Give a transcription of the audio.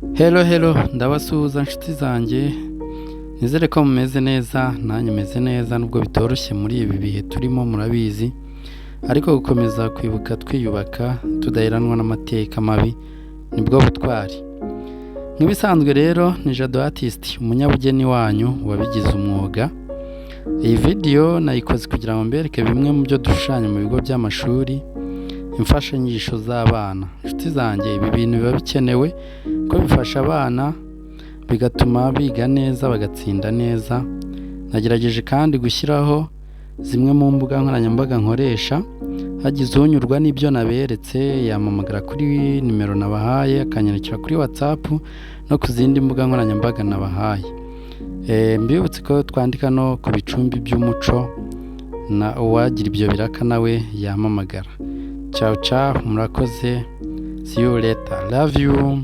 Hello ndabasuhuza nshuti zanjye, nizere ko mumeze neza, nanjye meze neza nubwo bitoroshye muri ibi bihe turimo murabizi, ariko gukomeza kwibuka twiyubaka tudaheranwa n'amateka mabi nibwo butwari. Nk'ibisanzwe rero ni Jado Artist, umunyabugeni wanyu wabigize umwuga. Iyi video nayikoze kugira ngo mbereke bimwe mu byo dushushanya mu bigo by'amashuri, imfashanyigisho z'abana. Nshuti zanjye, ibi bintu biba bikenewe ko bifasha abana bigatuma biga neza bagatsinda neza. Nagerageje kandi gushyiraho zimwe mu mbuga nkoranyambaga nkoresha, hagize unyurwa n'ibyo naberetse yamamagara kuri nimero nabahaye, akanyandikira kuri WhatsApp no ku zindi mbuga nkoranyambaga nabahaye. Mbibutse ko twandika no ku bicumbi by'umuco, na uwagira ibyo biraka nawe yamamagara. Ciao murakoze, see you later, love you.